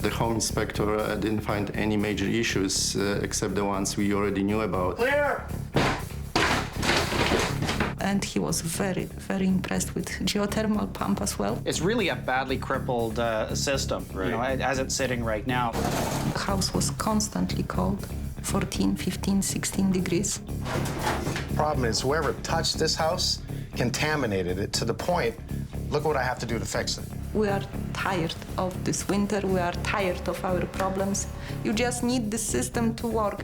The home inspector didn't find any major issues except the ones we already knew about. Clear! And he was very, very impressed with geothermal pump as well. It's really a badly crippled system, Right. you know, as it's sitting right now. The house was constantly cold, 14, 15, 16 degrees. Problem is, whoever touched this house contaminated it to the point, look what I have to do to fix it. We are tired of this winter. We are tired of our problems. You just need the system to work.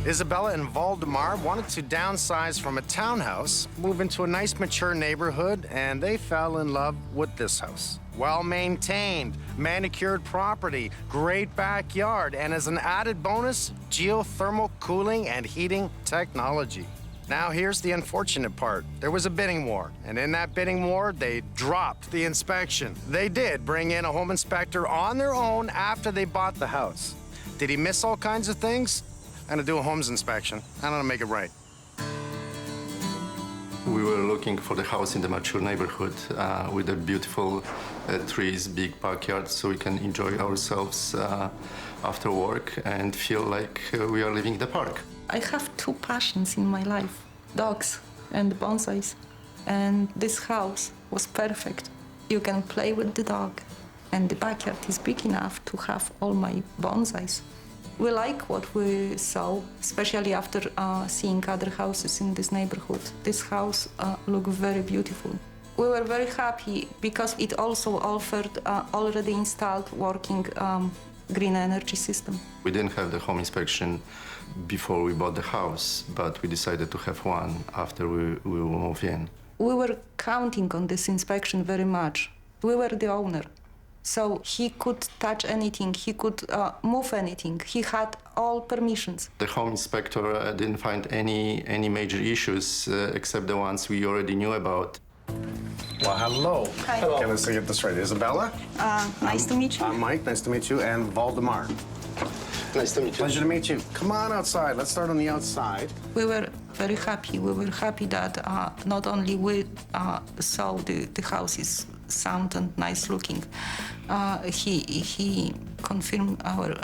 Isabella and Valdemar wanted to downsize from a townhouse, move into a nice mature neighborhood, and they fell in love with this house. Well-maintained, manicured property, great backyard, and as an added bonus, geothermal cooling and heating technology. Now here's the unfortunate part. There was a bidding war, and in that bidding war, they dropped the inspection. They did bring in a home inspector on their own after they bought the house. Did he miss all kinds of things? I'm gonna do a Holmes inspection. I'm gonna make it right. We were looking for the house in the mature neighborhood with the beautiful trees, big backyard, so we can enjoy ourselves after work and feel like we are living in the park. I have two passions in my life, dogs and bonsais. And this house was perfect. You can play with the dog, and the backyard is big enough to have all my bonsais. We like what we saw, especially after seeing other houses in this neighborhood. This house looked very beautiful. We were very happy because it also offered already installed working green energy system. We didn't have the home inspection before we bought the house, but we decided to have one after we moved in. We were counting on this inspection very much. We were the owner. So he could touch anything, he could move anything. He had all permissions. The home inspector didn't find any major issues except the ones we already knew about. Well, hello. Hi. Hello. Okay, let's get this right. Isabella? Nice to meet you. I'm Mike. Nice to meet you. And Valdemar. Nice to meet you. Pleasure to meet you. Come on outside. Let's start on the outside. We were very happy. We were happy that not only we saw the house is sound and nice looking, he confirmed our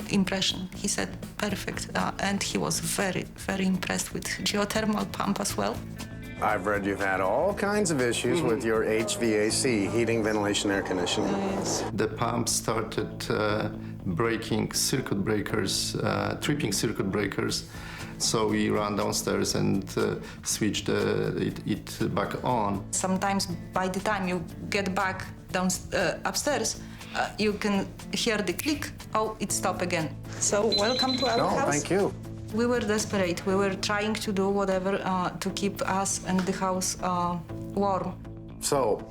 impression. He said perfect, and he was very, very impressed with geothermal pump as well. I've read you've had all kinds of issues with your HVAC, heating, ventilation, air conditioning. Yes. The pump started breaking circuit breakers, tripping circuit breakers. So we ran downstairs and switched it back on. Sometimes by the time you get back down upstairs, you can hear the click. Oh, it stopped again. So welcome to our house. Thank you. We were desperate. We were trying to do whatever to keep us and the house warm. So,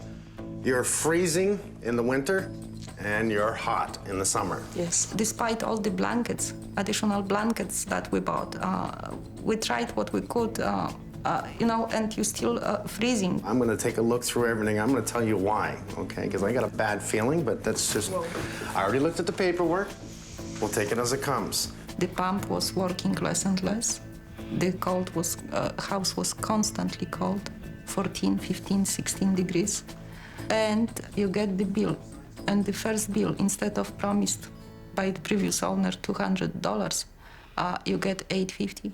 you're freezing in the winter and you're hot in the summer. Yes. Despite all the blankets, additional blankets that we bought, we tried what we could, and you're still freezing. I'm gonna take a look through everything. I'm gonna tell you why, okay? Because I got a bad feeling, but that's just, I already looked at the paperwork. We'll take it as it comes. The pump was working less and less. The house was constantly cold, 14, 15, 16 degrees. And you get the bill. And the first bill, instead of promised by the previous owner $200, you get $850.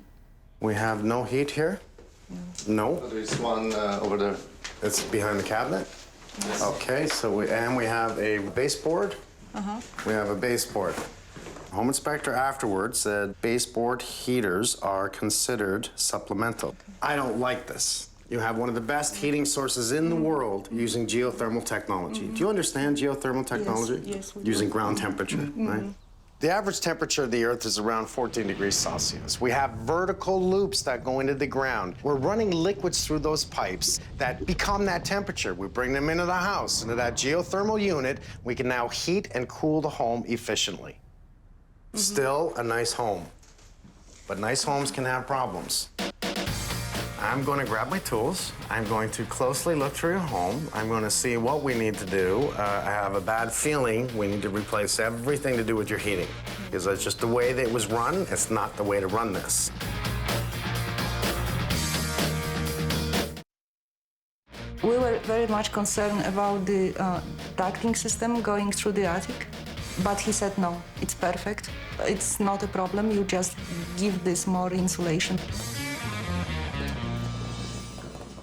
We have no heat here? No? There is one over there. It's behind the cabinet? Yes. Okay, so we have a baseboard? We have a baseboard. Home inspector afterwards said baseboard heaters are considered supplemental. I don't like this. You have one of the best heating sources in the world using geothermal technology. Do you understand geothermal technology? Yes, we do. Using ground temperature, right? The average temperature of the Earth is around 14 degrees Celsius. We have vertical loops that go into the ground. We're running liquids through those pipes that become that temperature. We bring them into the house, into that geothermal unit. We can now heat and cool the home efficiently. Still a nice home, but nice homes can have problems. I'm going to grab my tools. I'm going to closely look through your home. I'm going to see what we need to do. I have a bad feeling we need to replace everything to do with your heating, because that's just the way that it was run. It's not the way to run this. We were very much concerned about the ducting system going through the attic, but he said no, it's perfect. It's not a problem, you just give this more insulation.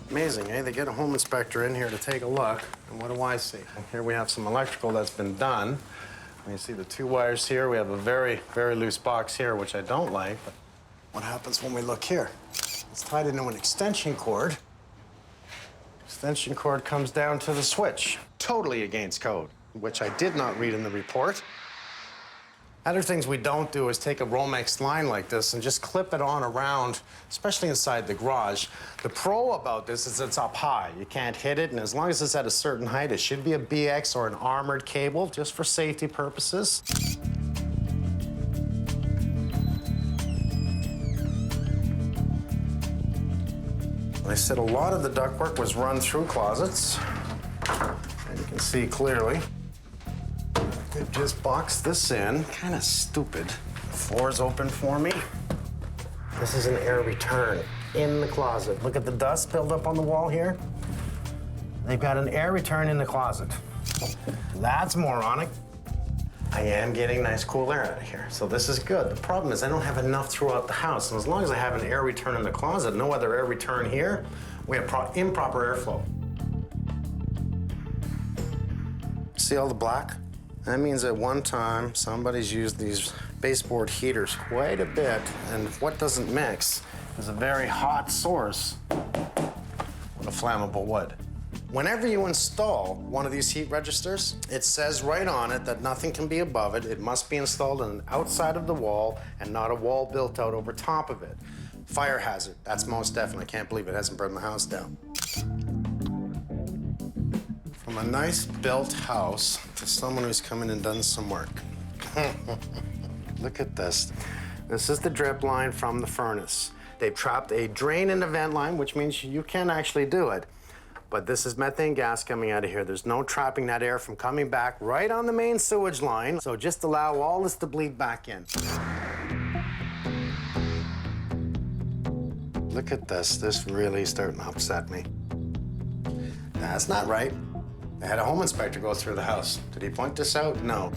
Amazing, eh? They get a home inspector in here to take a look, and what do I see? Here we have some electrical that's been done. You see the two wires here. We have a very, very loose box here, which I don't like. But what happens when we look here? It's tied into an extension cord. Extension cord comes down to the switch. Totally against code, which I did not read in the report. Other things we don't do is take a Romex line like this and just clip it on around, especially inside the garage. The pro about this is it's up high. You can't hit it, and as long as it's at a certain height, it should be a BX or an armored cable, just for safety purposes. I said a lot of the ductwork was run through closets, and you can see clearly. They've just boxed this in. Kind of stupid. The floor's open for me. This is an air return in the closet. Look at the dust built up on the wall here. They've got an air return in the closet. That's moronic. I am getting nice cool air out of here, so this is good. The problem is I don't have enough throughout the house, and as long as I have an air return in the closet, no other air return here, we have improper airflow. See all the black? That means at one time, somebody's used these baseboard heaters quite a bit, and what doesn't mix is a very hot source with a flammable wood. Whenever you install one of these heat registers, it says right on it that nothing can be above it. It must be installed on the outside of the wall and not a wall built out over top of it. Fire hazard, that's most definitely. I can't believe it hasn't burned the house down. From a nice built house to someone who's come in and done some work. Look at this. This is the drip line from the furnace. They've trapped a drain in the vent line, which means you can actually do it. But this is methane gas coming out of here. There's no trapping that air from coming back right on the main sewage line. So just allow all this to bleed back in. Look at this. This really is starting to upset me. That's not right. I had a home inspector go through the house. Did he point this out? No.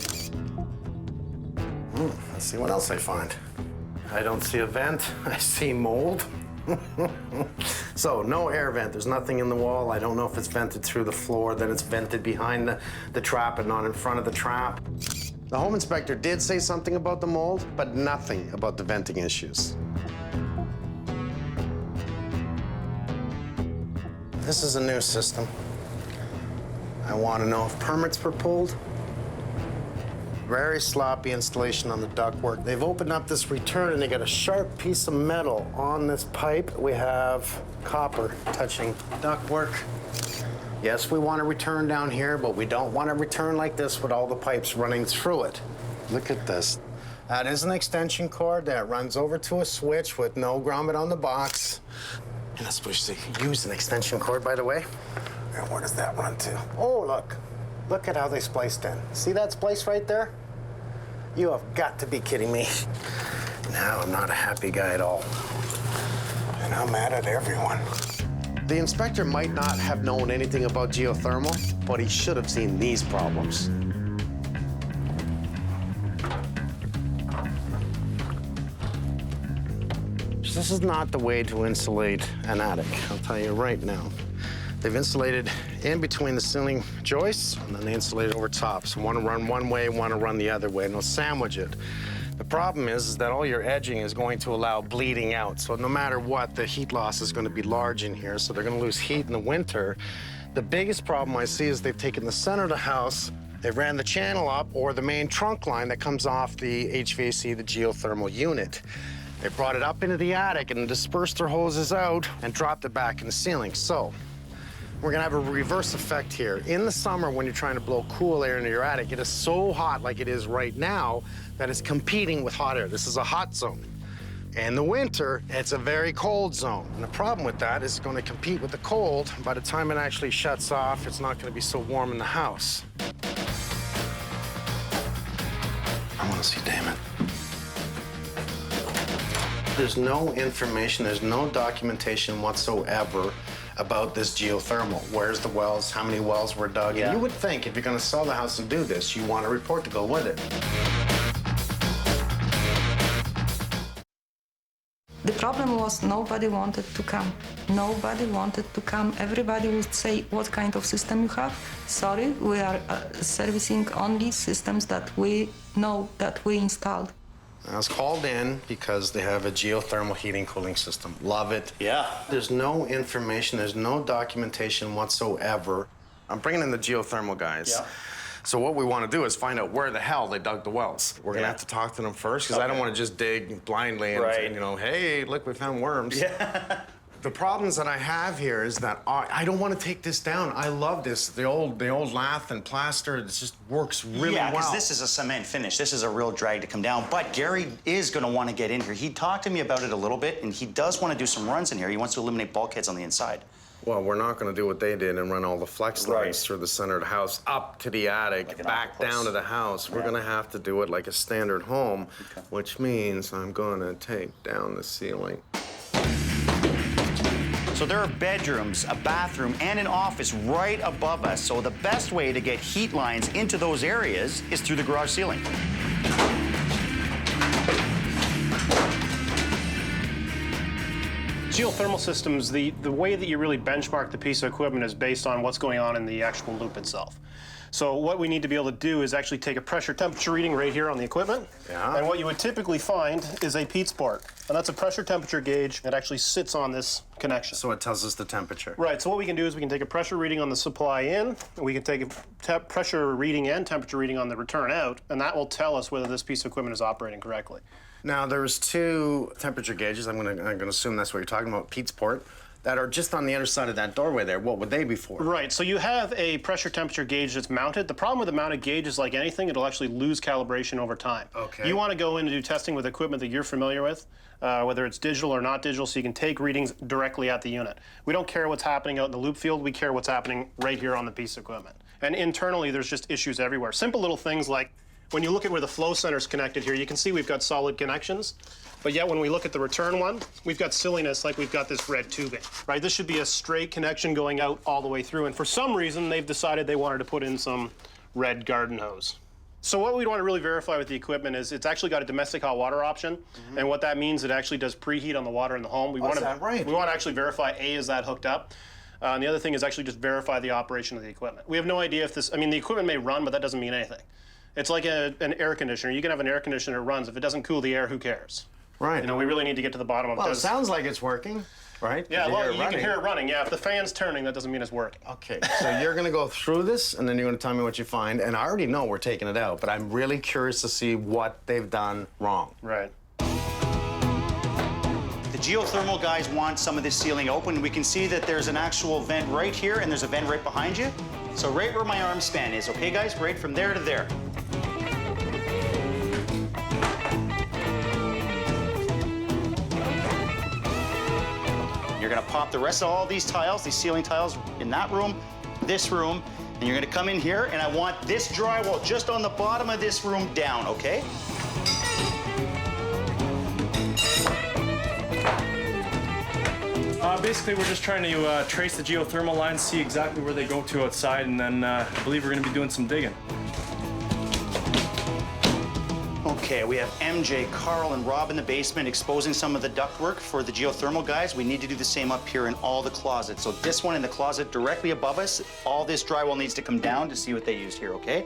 Let's see what else I find. I don't see a vent. I see mold. So no air vent. There's nothing in the wall. I don't know if it's vented through the floor, then it's vented behind the trap and not in front of the trap. The home inspector did say something about the mold, but nothing about the venting issues. This is a new system. I want to know if permits were pulled. Very sloppy installation on the ductwork. They've opened up this return and they got a sharp piece of metal on this pipe. We have copper touching ductwork. Yes, we want a return down here, but we don't want a return like this with all the pipes running through it. Look at this. That is an extension cord that runs over to a switch with no grommet on the box. You're not supposed to use an extension cord, by the way. And where does that run to? Oh, look. Look at how they spliced in. See that splice right there? You have got to be kidding me. Now I'm not a happy guy at all. And I'm mad at everyone. The inspector might not have known anything about geothermal, but he should have seen these problems. This is not the way to insulate an attic, I'll tell you right now. They've insulated in between the ceiling joists, and then they insulate over top. So one to run one way, one to run the other way, and they'll sandwich it. The problem is that all your edging is going to allow bleeding out. So no matter what, the heat loss is going to be large in here, so they're going to lose heat in the winter. The biggest problem I see is they've taken the center of the house, they ran the channel up, or the main trunk line that comes off the HVAC, the geothermal unit. They brought it up into the attic and dispersed their hoses out and dropped it back in the ceiling. So we're gonna have a reverse effect here. In the summer, when you're trying to blow cool air into your attic, it is so hot like it is right now that it's competing with hot air. This is a hot zone. In the winter, it's a very cold zone. And the problem with that is it's going to compete with the cold. By the time it actually shuts off, it's not going to be so warm in the house. I want to see Damon. There's no information, there's no documentation whatsoever about this geothermal. Where's the wells? How many wells were dug? Yeah. And you would think if you're going to sell the house and do this, you want a report to go with it. The problem was nobody wanted to come. Nobody wanted to come. Everybody would say, what kind of system you have? Sorry, we are servicing only systems that we know that we installed. I was called in because they have a geothermal heating cooling system. Love it. Yeah. There's no information, there's no documentation whatsoever. I'm bringing in the geothermal guys. Yeah. So what we want to do is find out where the hell they dug the wells. We're going to have to talk to them first because I don't want to just dig blindly and, you know, hey, look, we found worms. Yeah. The problems that I have here is that I don't want to take this down. I love this. The old lath and plaster, it just works really Yeah, because well. this is a cement finish. This is a real drag to come down. But Gary is going to want to get in here. He talked to me about it a little bit, and he does want to do some runs in here. He wants to eliminate bulkheads on the inside. Well, we're not going to do what they did and run all the flex lines through the center of the house, up to the attic, Like an back octopus. down to the house. We're going to have to do it like a standard home, which means I'm going to take down the ceiling. So there are bedrooms, a bathroom, and an office right above us. So the best way to get heat lines into those areas is through the garage ceiling. Geothermal systems, the way that you really benchmark the piece of equipment is based on what's going on in the actual loop itself. So what we need to be able to do is actually take a pressure temperature reading right here on the equipment. Yeah. And what you would typically find is a Pete's port. And that's a pressure temperature gauge that actually sits on this connection. So it tells us the temperature. Right, so what we can do is we can take a pressure reading on the supply in, and we can take a pressure reading and temperature reading on the return out, and that will tell us whether this piece of equipment is operating correctly. Now, there's two temperature gauges. I'm gonna assume that's what you're talking about, Pete's port, that are just on the other side of that doorway there. What would they be for? Right, so you have a pressure temperature gauge that's mounted. The problem with the mounted gauge is like anything, it'll actually lose calibration over time. Okay. You want to go in and do testing with equipment that you're familiar with, whether it's digital or not digital, so you can take readings directly at the unit. We don't care what's happening out in the loop field, we care what's happening right here on the piece of equipment. And internally, there's just issues everywhere. Simple little things like, when you look at where the flow center's connected here, you can see we've got solid connections. But yet when we look at the return one, we've got silliness like we've got this red tubing, right? This should be a straight connection going out all the way through. And for some reason, they've decided they wanted to put in some red garden hose. So what we want to really verify with the equipment is it's actually got a domestic hot water option. And what that means, it actually does preheat on the water in the home. We want to actually verify, A, is that hooked up? And the other thing is actually just verify the operation of the equipment. We have no idea if this, I mean, the equipment may run, but that doesn't mean anything. It's like an air conditioner. You can have an air conditioner that runs. If it doesn't cool the air, who cares? Right. You know, we really need to get to the bottom of Well, it this. sounds like it's working, right? Yeah, You well, hear it you can running. hear it running. Yeah, if the fan's turning, that doesn't mean it's working. Okay, so you're gonna go through this, and then you're gonna tell me what you find. And I already know we're taking it out, but I'm really curious to see what they've done wrong. Right. The geothermal guys want some of this ceiling open. We can see that there's an actual vent right here, and there's a vent right behind you. So right where my arm span is, okay, guys? Right from there to there. You're gonna pop the rest of all these tiles, these ceiling tiles, in that room, this room, and you're gonna come in here, and I want this drywall just on the bottom of this room down, okay? Basically, we're just trying to trace the geothermal lines, see exactly where they go to outside, and then I believe we're going to be doing some digging. Okay, we have MJ, Carl, and Rob in the basement exposing some of the ductwork for the geothermal guys. We need to do the same up here in all the closets. So this one in the closet directly above us, all this drywall needs to come down to see what they used here, okay?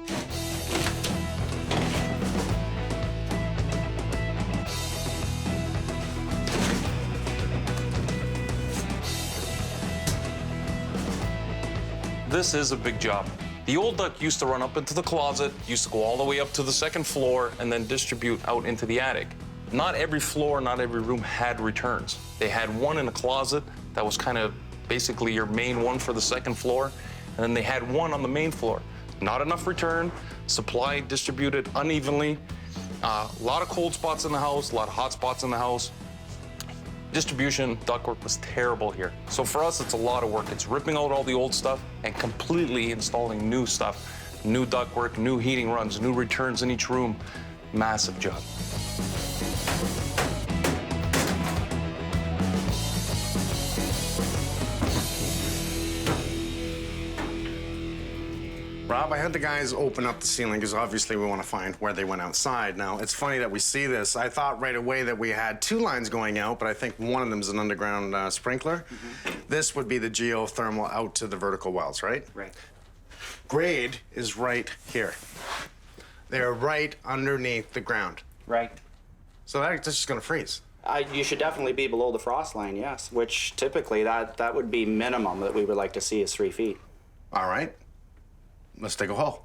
This is a big job. The old duct used to run up into the closet, used to go all the way up to the second floor, and then distribute out into the attic. Not every floor, not every room had returns. They had one in the closet that was kind of basically your main one for the second floor, and then they had one on the main floor. Not enough return, supply distributed unevenly, a lot of cold spots in the house, a lot of hot spots in the house. Distribution ductwork was terrible here. So for us, it's a lot of work. It's ripping out all the old stuff and completely installing new stuff. New ductwork, new heating runs, new returns in each room. Massive job. Rob, I had the guys open up the ceiling because obviously we want to find where they went outside. Now, it's funny that we see this. I thought right away that we had two lines going out, but I think one of them is an underground sprinkler. This would be the geothermal out to the vertical wells, right? Right. Grade is right here. They're right underneath the ground. Right. So that's just going to freeze. You should definitely be below the frost line, yes, which typically that would be minimum that we would like to see is 3 feet. All right. Let's dig a hole.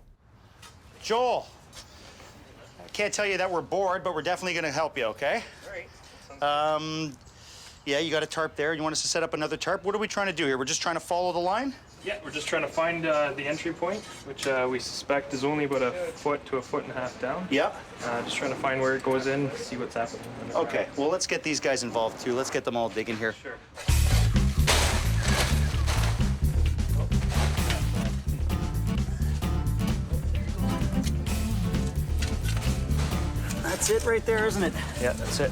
Joel, I can't tell you that we're bored, but we're definitely going to help you, okay? All right. Yeah, you got a tarp there. You want us to set up another tarp? What are we trying to do here? We're just trying to follow the line? Yeah, we're just trying to find the entry point, which we suspect is only about 1 foot to 1.5 foot down. Yeah. Just trying to find where it goes in, see what's happening. Okay, well, let's get these guys involved, too. Let's get them all digging here. Sure. That's it right there, isn't it? Yeah, that's it.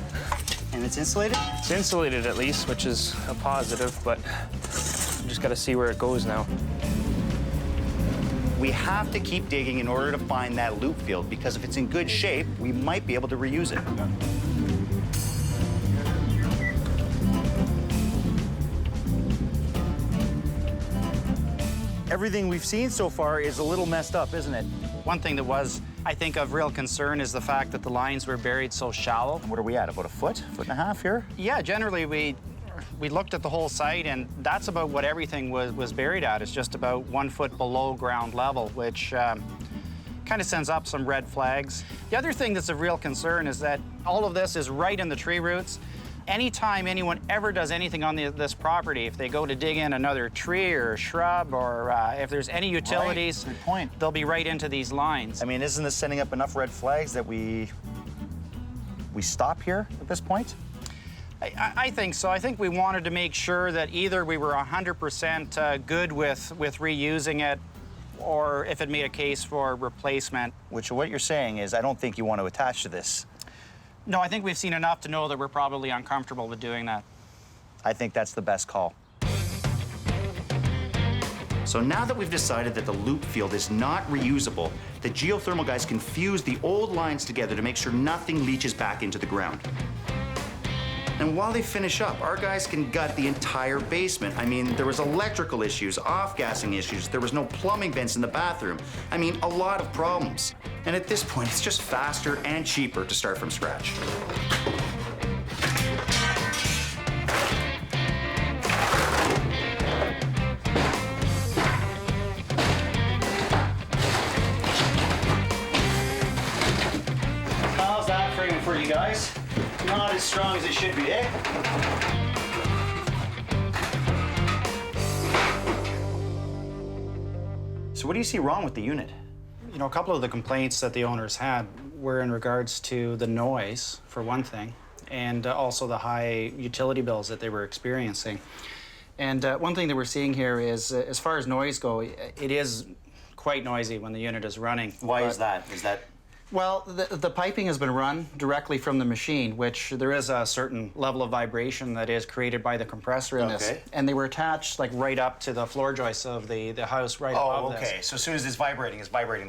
And it's insulated? It's insulated at least, which is a positive, but we just got to see where it goes now. We have to keep digging in order to find that loop field, because if it's in good shape, we might be able to reuse it. Everything we've seen so far is a little messed up, isn't it? One thing that was, I think, of real concern is the fact that the lines were buried so shallow. What are we at, about a foot, foot and a half here? Yeah, generally we looked at the whole site, and that's about what everything was buried at. It's just about 1 foot below ground level, which kind of sends up some red flags. The other thing that's of real concern is that all of this is right in the tree roots. Anytime anyone ever does anything on this property, if they go to dig in another tree or a shrub, or if there's any utilities, Good point. they'll be right into these lines. I mean, isn't this sending up enough red flags that we stop here at this point? I think so. I think we wanted to make sure that either we were 100% good with reusing it, or if it made a case for replacement. Which what you're saying is I don't think you want to attach to this. No, I think we've seen enough to know that we're probably uncomfortable with doing that. I think that's the best call. So now that we've decided that the loop field is not reusable, the geothermal guys can fuse the old lines together to make sure nothing leaches back into the ground. And while they finish up, our guys can gut the entire basement. I mean, there was electrical issues, off-gassing issues, there was no plumbing vents in the bathroom. I mean, a lot of problems. And at this point, it's just faster and cheaper to start from scratch. How's that framing for you guys? Not as strong as it should be, eh? So what do you see wrong with the unit? You know, a couple of the complaints that the owners had were in regards to the noise, for one thing, and also the high utility bills that they were experiencing. And one thing that we're seeing here is, as far as noise go, it is quite noisy when the unit is running. Why is that? Well, the piping has been run directly from the machine, which there is a certain level of vibration that is created by the compressor in this. And they were attached like right up to the floor joists of the house right above this. Oh, okay. So as soon as it's vibrating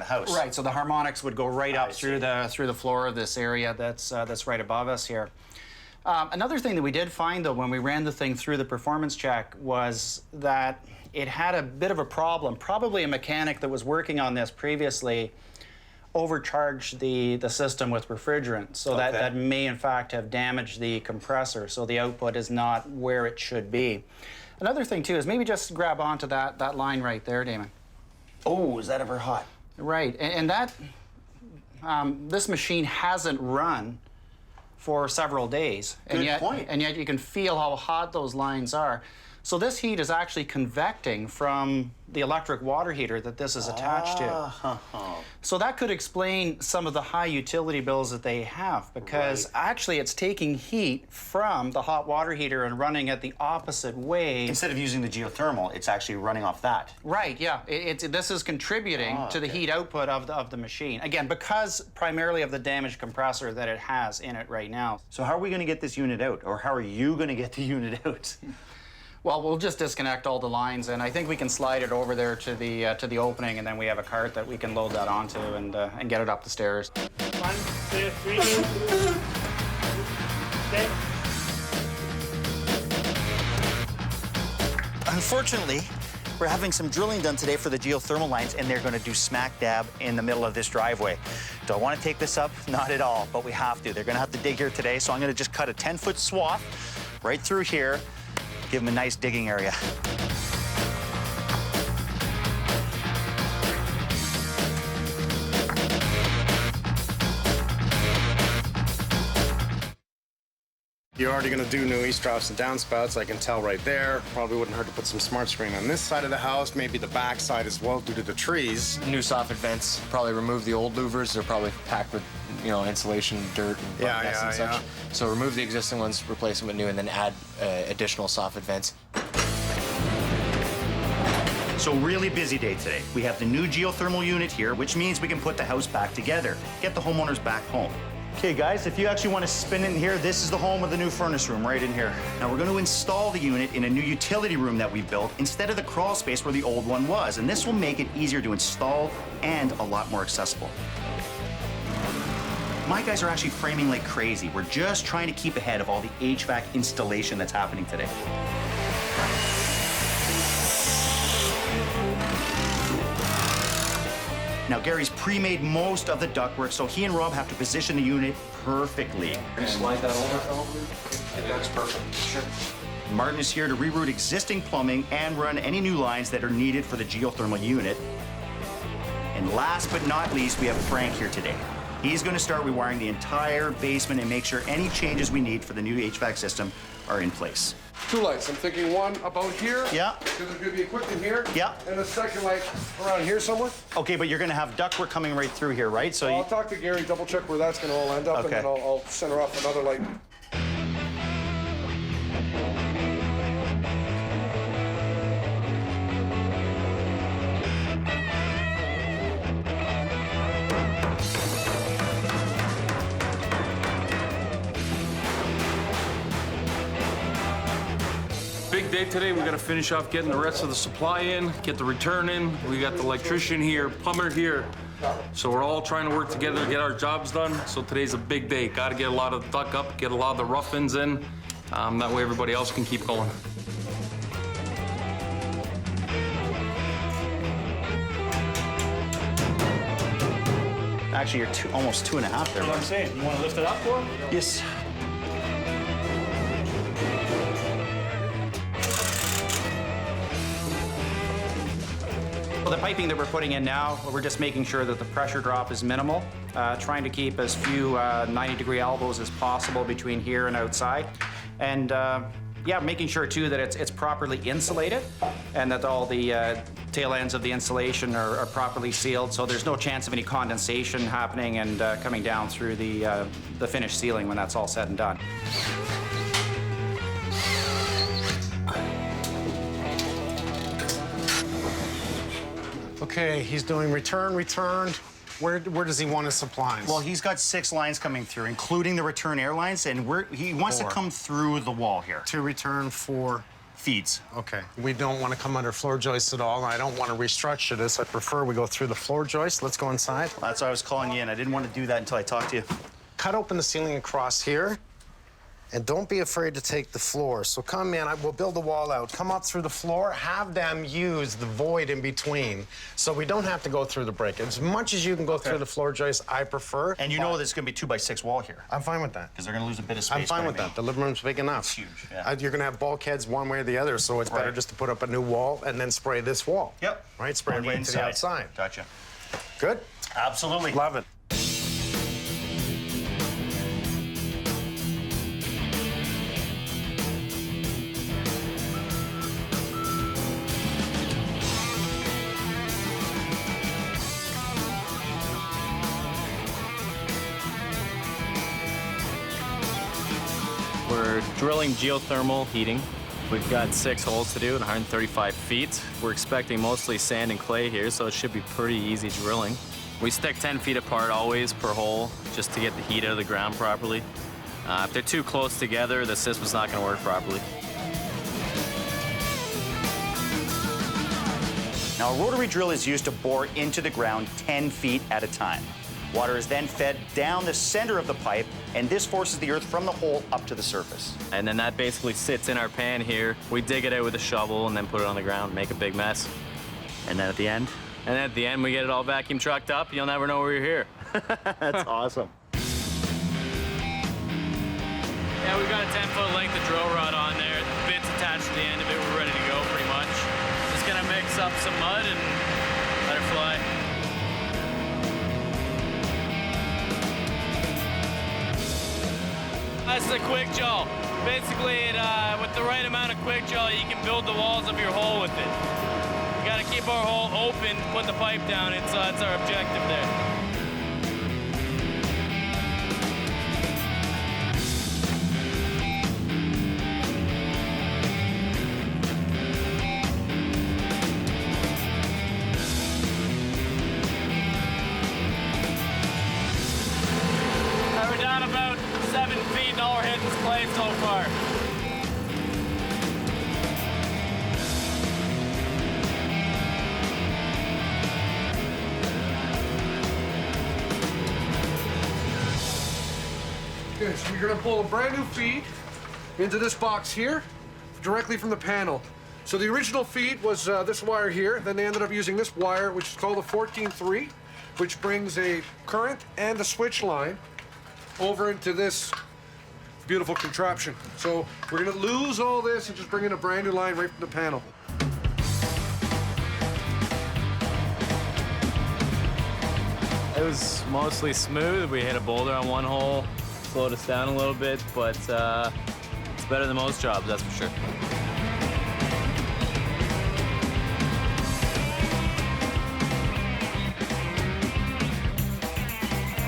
the house. Right, so the harmonics would go right up through the floor of this area that's right above us here. Another thing that we did find, though, when we ran the thing through the performance check was that it had a bit of a problem. Probably a mechanic that was working on this previously overcharged the system with refrigerant, so that may in fact have damaged the compressor, so the output is not where it should be. Another thing too is maybe just grab onto that line right there, Damon. Oh, is that ever hot? Right, and that this machine hasn't run for several days, and yet you can feel how hot those lines are. So this heat is actually convecting from the electric water heater that this is attached to. So that could explain some of the high utility bills that they have, because actually it's taking heat from the hot water heater and running it the opposite way. Instead of using the geothermal, it's actually running off that. Right, yeah. This is contributing to the heat output of the machine. Again, because primarily of the damaged compressor that it has in it right now. So how are we going to get this unit out? Or how are you going to get the unit out? Well, we'll just disconnect all the lines, and I think we can slide it over there to the opening, and then we have a cart that we can load that onto and get it up the stairs. 1, 2, 3, 6. Unfortunately, we're having some drilling done today for the geothermal lines, and they're going to do smack dab in the middle of this driveway. Do I want to take this up? Not at all, but we have to. They're going to have to dig here today, so I'm going to just cut a 10-foot swath right through here, give them a nice digging area. You're already going to do new east troughs and downspouts, I can tell right there. Probably wouldn't hurt to put some smart screen on this side of the house, maybe the back side as well due to the trees. New soffit vents, probably remove the old louvers. They're probably packed with, you know, insulation, dirt, and mess and such. So remove the existing ones, replace them with new, and then add additional soffit vents. So really busy day today. We have the new geothermal unit here, which means we can put the house back together, get the homeowners back home. Okay, guys, if you actually want to spin in here, this is the home of the new furnace room right in here. Now, we're going to install the unit in a new utility room that we built instead of the crawl space where the old one was, and this will make it easier to install and a lot more accessible. My guys are actually framing like crazy. We're just trying to keep ahead of all the HVAC installation that's happening today. Now, Gary's pre-made most of the ductwork, so he and Rob have to position the unit perfectly. Slide that over, that's perfect. Sure. Martin is here to reroute existing plumbing and run any new lines that are needed for the geothermal unit. And last but not least, we have Frank here today. He's going to start rewiring the entire basement and make sure any changes we need for the new HVAC system are in place. 2 lights. I'm thinking one about here. Yeah. Because there's going to be equipment here. Yeah. And a second light around here somewhere. Okay, but you're going to have ductwork coming right through here, right? So I'll talk to Gary, double check where that's going to all end up, and then I'll center off another light. Big day today. We got to finish off getting the rest of the supply in, get the return in. We got the electrician here, plumber here. So we're all trying to work together to get our jobs done. So today's a big day. Got to get a lot of the duct up, get a lot of the rough ends in. That way everybody else can keep going. actually, you're almost 2.5 there. That's what I'm saying. You want to lift it up for him? Yes. Well, the piping that we're putting in now, we're just making sure that the pressure drop is minimal, trying to keep as few 90-degree elbows as possible between here and outside. And yeah, making sure too that it's properly insulated and that all the tail ends of the insulation are properly sealed, so there's no chance of any condensation happening and coming down through the finished ceiling when that's all said and done. Okay, he's doing return. Where does he want his supplies? Well, he's got 6 lines coming through, including the return air lines, and he wants to come through the wall here. To return for feeds. Okay. We don't want to come under floor joists at all. I don't want to restructure this. I prefer we go through the floor joist. Let's go inside. Well, that's why I was calling you in. I didn't want to do that until I talked to you. Cut open the ceiling across here. And don't be afraid to take the floor. So come in, we'll build the wall out. Come up through the floor, have them use the void in between so we don't have to go through the brick. As much as you can go through the floor joist, I prefer. And you know there's going to be 2x6 wall here. I'm fine with that. Because they're going to lose a bit of space. I'm fine with that. The living room's big enough. It's huge, yeah. You're going to have bulkheads one way or the other, so it's better just to put up a new wall and then spray this wall. Yep. Right? Spray it right to the outside. Gotcha. Good? Absolutely. Love it. We're drilling geothermal heating. We've got 6 holes to do at 135 feet. We're expecting mostly sand and clay here, so it should be pretty easy drilling. We stick 10 feet apart always per hole, just to get the heat out of the ground properly. If they're too close together, the system's not going to work properly. Now, a rotary drill is used to bore into the ground 10 feet at a time. Water is then fed down the center of the pipe, and this forces the earth from the hole up to the surface. And then that basically sits in our pan here. We dig it out with a shovel and then put it on the ground, make a big mess. And then at the end? And then at the end, we get it all vacuum trucked up. You'll never know we're here. That's awesome. Yeah, we've got a 10-foot length of drill rod on there. The bit's attached to the end of it. We're ready to go, pretty much. Just gonna mix up some mud and let her fly. That's the quick jaw. Basically, with the right amount of quick jaw, you can build the walls of your hole with it. We gotta keep our hole open, put the pipe down, so that's our objective there. We're down about 7 feet and all we're hitting is clay so far. Okay, so you're gonna pull a brand new feed into this box here, directly from the panel. So the original feed was this wire here, then they ended up using this wire, which is called a 14-3, which brings a current and a switch line over into this beautiful contraption. So we're gonna lose all this and just bring in a brand new line right from the panel. It was mostly smooth. We hit a boulder on one hole, slowed us down a little bit, but it's better than most jobs, that's for sure.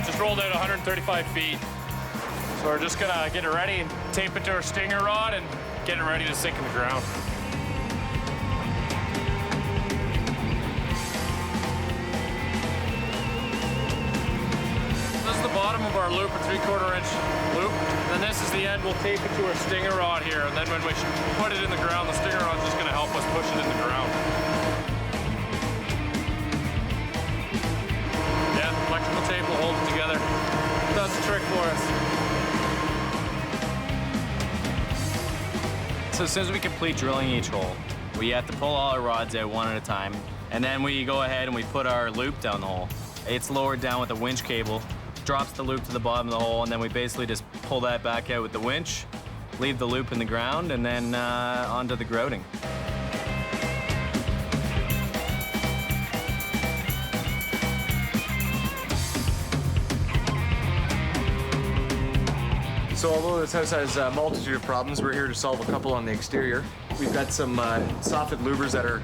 Just rolled out 135 feet. So we're just gonna get it ready and tape it to our stinger rod and get it ready to sink in the ground. This is the bottom of our loop, a 3/4 inch loop. Then this is the end. We'll tape it to our stinger rod here, and then when we put it in the ground, the stinger rod's just gonna help us push it in the ground. Yeah, electrical tape will hold it together. That's the trick for us. So as soon as we complete drilling each hole, we have to pull all our rods out one at a time, and then we go ahead and we put our loop down the hole. It's lowered down with a winch cable, drops the loop to the bottom of the hole, and then we basically just pull that back out with the winch, leave the loop in the ground, and then onto the grouting. So although this house has a multitude of problems, we're here to solve a couple on the exterior. We've got some soffit louvers that are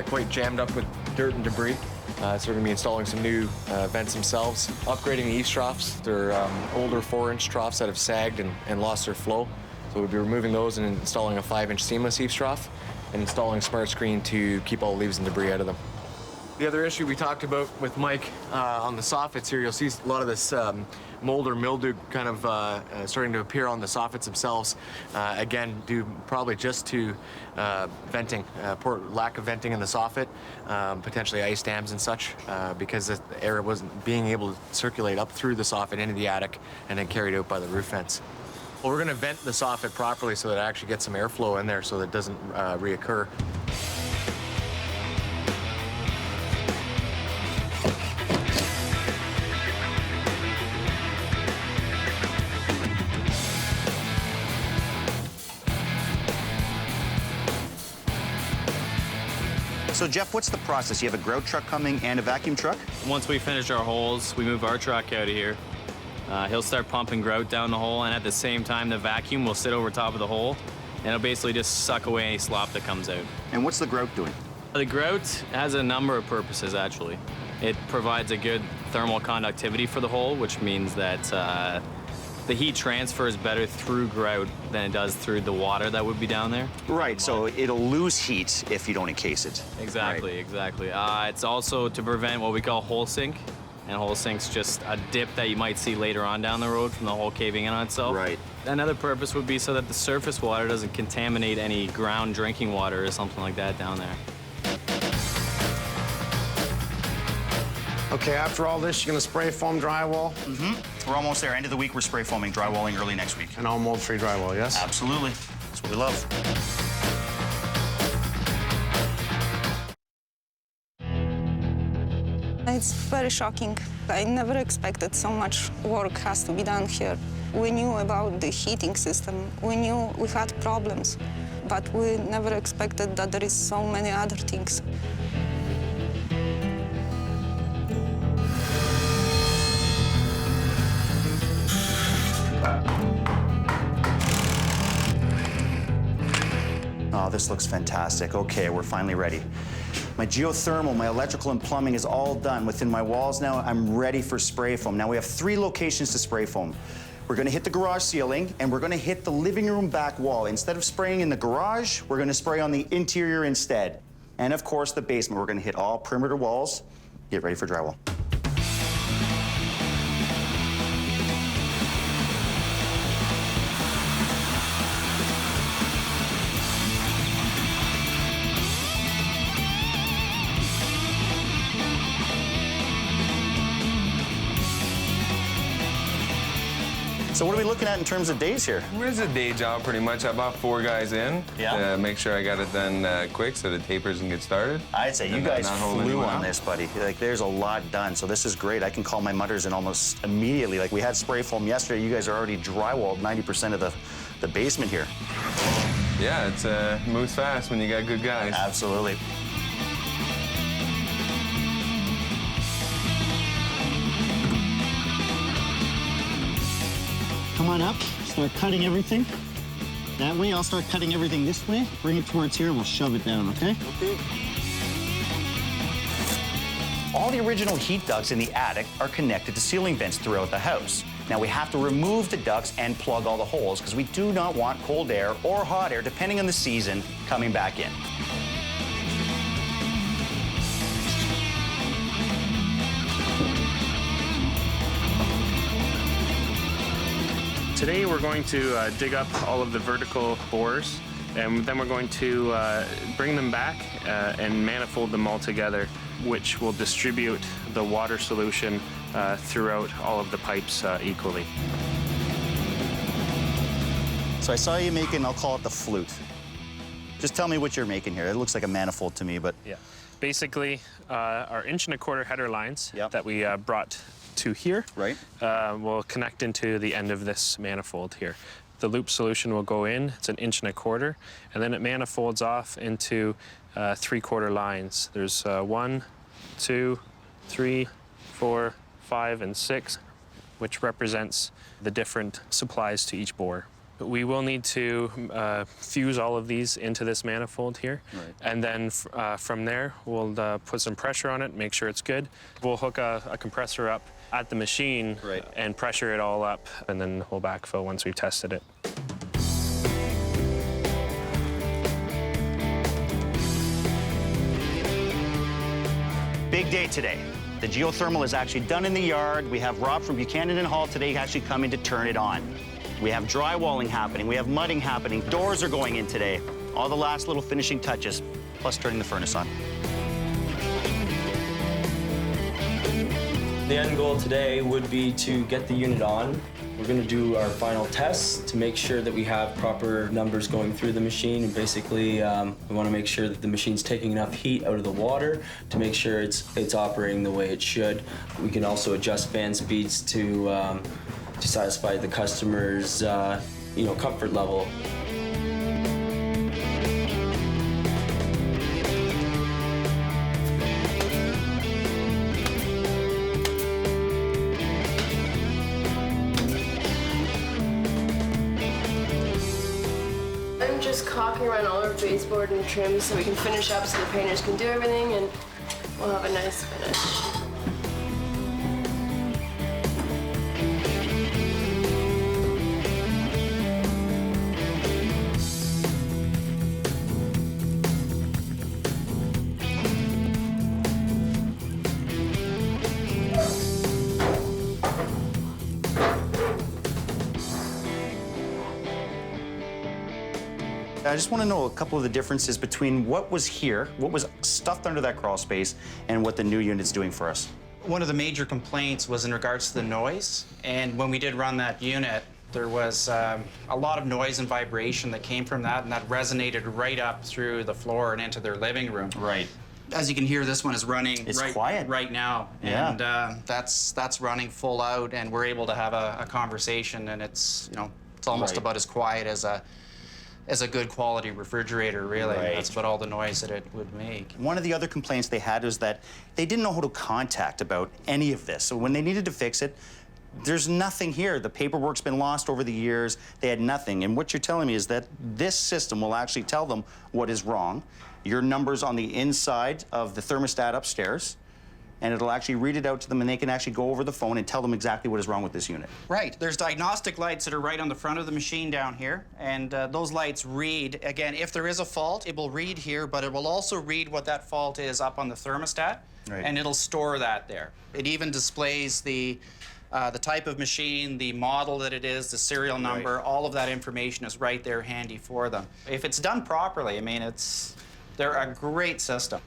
quite jammed up with dirt and debris. So we're going to be installing some new vents themselves, upgrading the eaves troughs. They're older 4-inch troughs that have sagged and lost their flow. So we'll be removing those and installing a 5-inch seamless eaves trough and installing smart screen to keep all leaves and debris out of them. The other issue we talked about with Mike on the soffits here, you'll see a lot of this mold or mildew kind of starting to appear on the soffits themselves. Again, due probably just to venting, poor lack of venting in the soffit, potentially ice dams and such, because the air wasn't being able to circulate up through the soffit into the attic and then carried out by the roof vents. Well, we're going to vent the soffit properly so that it actually gets some airflow in there so that it doesn't reoccur. So, Jeff, what's the process? You have a grout truck coming and a vacuum truck? Once we finish our holes, we move our truck out of here. He'll start pumping grout down the hole, and at the same time, the vacuum will sit over top of the hole, and it'll basically just suck away any slop that comes out. And what's the grout doing? The grout has a number of purposes, actually. It provides a good thermal conductivity for the hole, which means that The heat transfers better through grout than it does through the water that would be down there. Right, so it'll lose heat if you don't encase it. Exactly, exactly. It's also to prevent what we call hole sink. And hole sink's just a dip that you might see later on down the road from the hole caving in on itself. Right. Another purpose would be so that the surface water doesn't contaminate any ground drinking water or something like that down there. Okay, after all this, you're gonna spray foam drywall? Mm-hmm. We're almost there. End of the week, we're spray foaming, drywalling early next week. And all mold-free drywall, yes? Absolutely. That's what we love. It's very shocking. I never expected so much work has to be done here. We knew about the heating system. We knew we had problems, but we never expected that there is so many other things. Oh, this looks fantastic. Okay, we're finally ready. My geothermal, my electrical and plumbing is all done. Within my walls now, I'm ready for spray foam. Now we have 3 locations to spray foam. We're gonna hit the garage ceiling and we're gonna hit the living room back wall. Instead of spraying in the garage, we're gonna spray on the interior instead. And of course, the basement. We're gonna hit all perimeter walls. Get ready for drywall. So what are we looking at in terms of days here? It's a day job, pretty much. I brought 4 guys in to make sure I got it done quick so the tapers can get started. I'd say you guys flew on this, buddy. Like, there's a lot done, so this is great. I can call my mutters in almost immediately. Like, we had spray foam yesterday. You guys are already drywalled 90% of the basement here. Yeah, it moves fast when you got good guys. Absolutely. Come on up, start cutting everything. That way, I'll start cutting everything this way. Bring it towards here, and we'll shove it down, okay? Okay. All the original heat ducts in the attic are connected to ceiling vents throughout the house. Now, we have to remove the ducts and plug all the holes because we do not want cold air or hot air, depending on the season, coming back in. Today we're going to dig up all of the vertical bores, and then we're going to bring them back and manifold them all together, which will distribute the water solution throughout all of the pipes equally. So I saw you making, I'll call it the flute. Just tell me what you're making here. It looks like a manifold to me, but... Yeah. Basically, our 1.25-inch header lines that we brought to here will connect into the end of this manifold here. The loop solution will go in, it's 1.25 inch, and then it manifolds off into 3/4 lines. There's 1, 2, 3, 4, 5, and 6, which represents the different supplies to each bore. We will need to fuse all of these into this manifold here, and then from there we'll put some pressure on it, make sure it's good. We'll hook a compressor up at the machine and pressure it all up, and then we'll backfill once we've tested it. Big day today. The geothermal is actually done in the yard. We have Rob from Buchanan and Hall today actually coming to turn it on. We have drywalling happening, we have mudding happening, doors are going in today. All the last little finishing touches, plus turning the furnace on. The end goal today would be to get the unit on. We're going to do our final tests to make sure that we have proper numbers going through the machine. And basically, we want to make sure that the machine's taking enough heat out of the water to make sure it's operating the way it should. We can also adjust fan speeds to satisfy the customer's comfort level. I'm just caulking around all our baseboard and trim so we can finish up so the painters can do everything and we'll have a nice finish. I just want to know a couple of the differences between what was here, what was stuffed under that crawl space, and what the new unit's doing for us. One of the major complaints was in regards to the noise, and when we did run that unit, there was a lot of noise and vibration that came from that, and that resonated right up through the floor and into their living room. Right. As you can hear, this one is running quiet right now, Yeah. and that's running full out, and we're able to have a conversation, and it's it's almost Right. about as quiet as a good quality refrigerator, really. Right. That's about all the noise that it would make. One of the other complaints they had was that they didn't know who to contact about any of this. So when they needed to fix it, there's nothing here. The paperwork's been lost over the years. They had nothing. And what you're telling me is that this system will actually tell them what is wrong. Your number's on the inside of the thermostat upstairs, and it'll actually read it out to them, and they can actually go over the phone and tell them exactly what is wrong with this unit. Right. There's diagnostic lights that are right on the front of the machine down here, and those lights read, again, if there is a fault, it will read here, but it will also read what that fault is up on the thermostat, Right. and it'll store that there. It even displays the type of machine, the model that it is, the serial number, all of that information is right there handy for them. If it's done properly, I mean, they're a great system.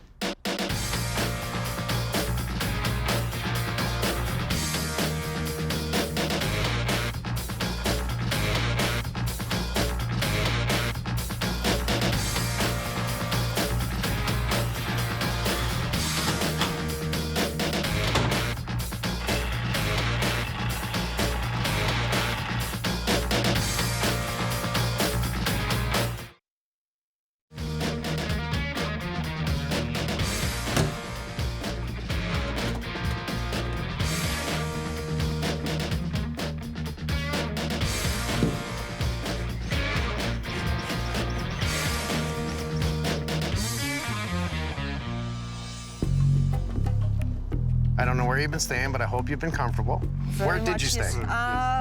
I don't know where you've been staying, but I hope you've been comfortable. Where did you stay?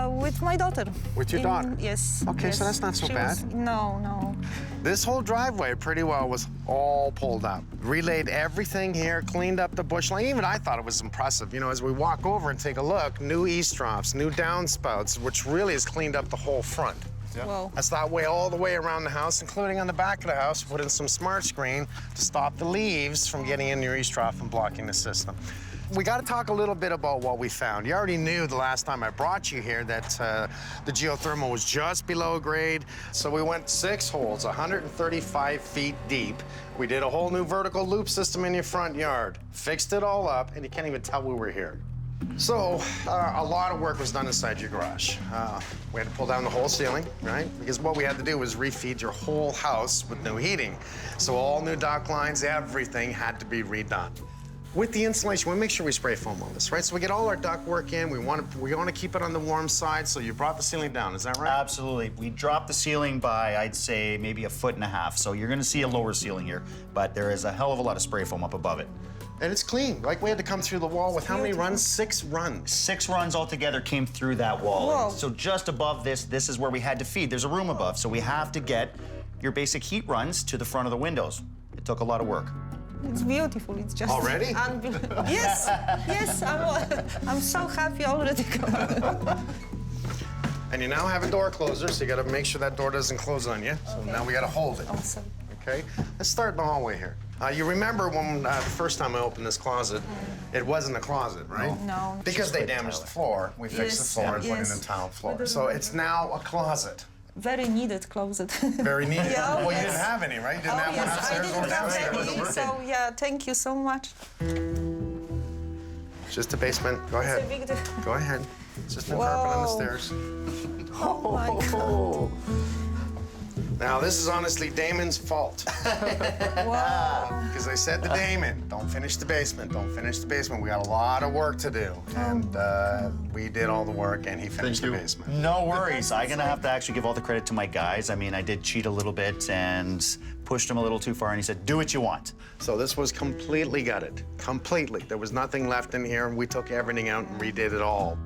With my daughter. With your daughter? Yes. Okay, yes. so that's not so She bad. No. This whole driveway pretty well was all pulled up. Relayed everything here, cleaned up the bush line. Even I thought it was impressive. You know, as we walk over and take a look, new eavesdrops, new downspouts, which really has cleaned up the whole front. Wow. That's that way all the way around the house, including on the back of the house. Put in some smart screen to stop the leaves from getting in your eavesdrop and blocking the system. We got to talk a little bit about what we found. You already knew the last time I brought you here that the geothermal was just below grade. So we went 6 holes, 135 feet deep. We did a whole new vertical loop system in your front yard, fixed it all up, and you can't even tell we were here. So a lot of work was done inside your garage. We had to pull down the whole ceiling, right? Because what we had to do was refeed your whole house with new heating. So all new duct lines, everything had to be redone. With the insulation, we make sure we spray foam on this, right? So we get all our duct work in. We want to keep it on the warm side. So you brought the ceiling down, is that right? Absolutely. We dropped the ceiling by, I'd say, maybe 1.5 feet. So you're going to see a lower ceiling here, but there is a hell of a lot of spray foam up above it. And it's clean. Like we had to come through the wall with how many runs? 6 runs. 6 runs altogether came through that wall. Whoa. So just above this is where we had to feed. There's a room above, so we have to get your basic heat runs to the front of the windows. It took a lot of work. It's beautiful. It's just already? Unbelievable. Yes. I'm so happy already. And you now have a door closer, so you got to make sure that door doesn't close on you. So now we got to hold it. Awesome. Okay. Let's start in the hallway here. You remember when the first time I opened this closet, it wasn't a closet, right? No. Because they damaged the floor, we fixed the floor and put in a tile floor. So it's now a closet. Very needed closet. Very needed. Yeah, Well, you didn't have any, right? You didn't have one upstairs or downstairs. So yeah, thank you so much. Just a basement. Go ahead. It's a big difference. Go ahead. It's just been carpet on the stairs. Oh my God. Now, this is honestly Damon's fault. Wow. Because I said to Damon, don't finish the basement, don't finish the basement. We got a lot of work to do. And we did all the work, and he finished the basement. No worries. I'm going to have to actually give all the credit to my guys. I mean, I did cheat a little bit and pushed him a little too far, and he said, do what you want. So this was completely gutted, completely. There was nothing left in here, and we took everything out and redid it all.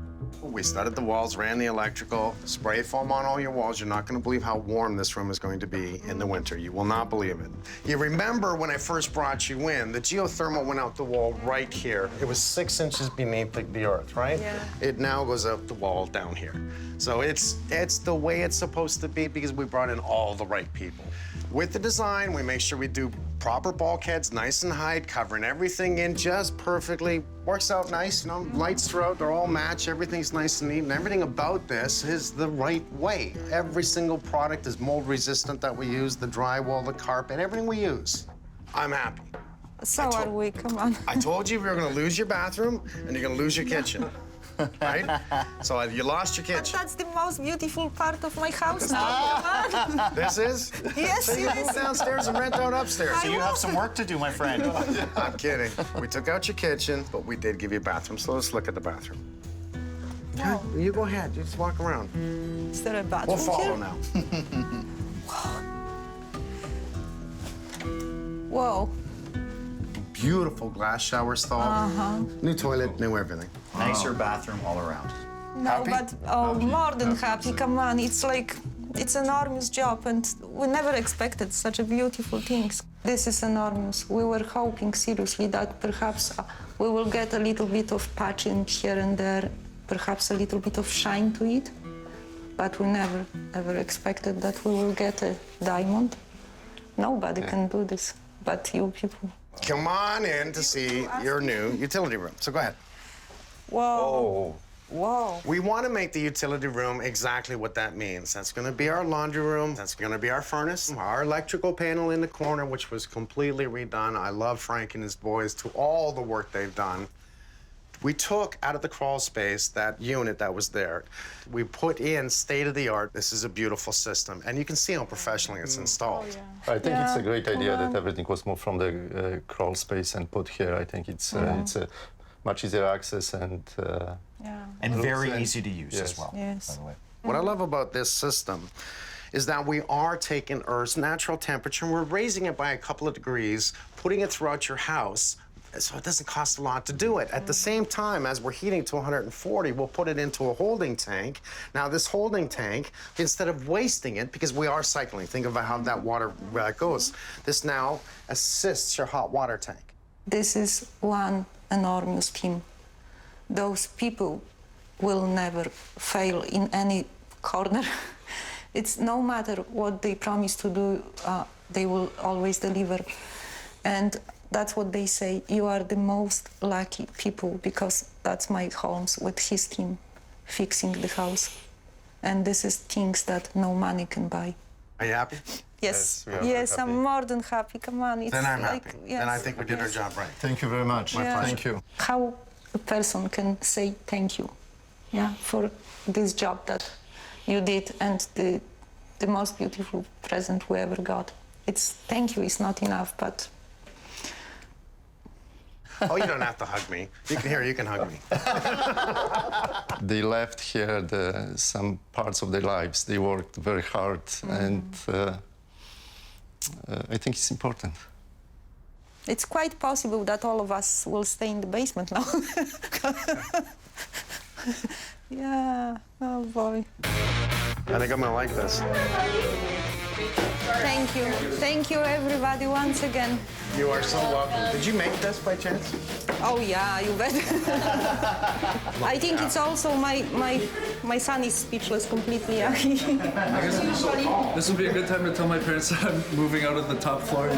We studded the walls, ran the electrical, spray foam on all your walls. You're not going to believe how warm this room is going to be in the winter. You will not believe it. You remember when I first brought you in, the geothermal went out the wall right here. It was 6 inches beneath the earth, right? Yeah. It now goes out the wall down here. So it's the way it's supposed to be because we brought in all the right people. With the design, we make sure we do proper bulkheads, nice and high, covering everything in just perfectly. Works out nice, you know, lights throughout, they're all match, everything's nice and neat, and everything about this is the right way. Every single product is mold resistant that we use, the drywall, the carpet, everything we use. I'm happy. So are we, come on. I told you we were gonna lose your bathroom and you're gonna lose your kitchen. Right? So you lost your kitchen. But that's the most beautiful part of my house now. This is? Yes, so you yes. move downstairs and rent out upstairs. So you have some work to do, my friend. I'm kidding. We took out your kitchen, but we did give you a bathroom. So let's look at the bathroom. Wow. You go ahead. You just walk around. Is there a bathroom We'll follow here? now. Whoa. Beautiful glass shower stall. New toilet, new everything. Nicer bathroom all around. No, Happy? but more than happy. Come on, it's like it's an enormous job, and we never expected such a beautiful things. This is enormous. We were hoping seriously that perhaps we will get a little bit of patching here and there, perhaps a little bit of shine to it, but we never ever expected that we will get a diamond. Nobody can do this, but you people. Come on in to see your new utility room. So go ahead. Whoa. Whoa. We want to make the utility room exactly what that means. That's going to be our laundry room. That's going to be our furnace. Our electrical panel in the corner, which was completely redone. I love Frank and his boys to all the work they've done. We took out of the crawl space that unit that was there. We put in state-of-the-art. This is a beautiful system, and you can see how professionally it's installed. I think it's a great idea that everything was moved from the crawl space and put here. I think it's a much easier access and very easy to use as well. Yes. By the way. What I love about this system is that we are taking Earth's natural temperature and we're raising it by a couple of degrees, putting it throughout your house, so it doesn't cost a lot to do it. At the same time, as we're heating to 140, we'll put it into a holding tank. Now, this holding tank, instead of wasting it, because we are cycling, think about how that water goes, this now assists your hot water tank. This is one enormous team. Those people will never fail in any corner. It's no matter what they promise to do, they will always deliver. And that's what they say. You are the most lucky people, because that's my Holmes with his team fixing the house. And this is things that no money can buy. Are you happy? Yes, we are yes, happy. I'm more than happy. Come on, it's Then I'm like, happy. yes, Then I think we did our yes. job right. Thank you very much. My pleasure. Thank you. How a person can say thank you, for this job that you did, and the most beautiful present we ever got. It's thank you is not enough, but. Oh, you don't have to hug me. You can hug me. They left here some parts of their lives. They worked very hard, and I think it's important. It's quite possible that all of us will stay in the basement now. Yeah, oh boy. I think I'm gonna like this. Thank you everybody once again. You are so welcome. Did you make this by chance? Oh yeah, you bet. I think it's also my son is speechless completely. I guess this will be a good time to tell my parents that I'm moving out of the top floor.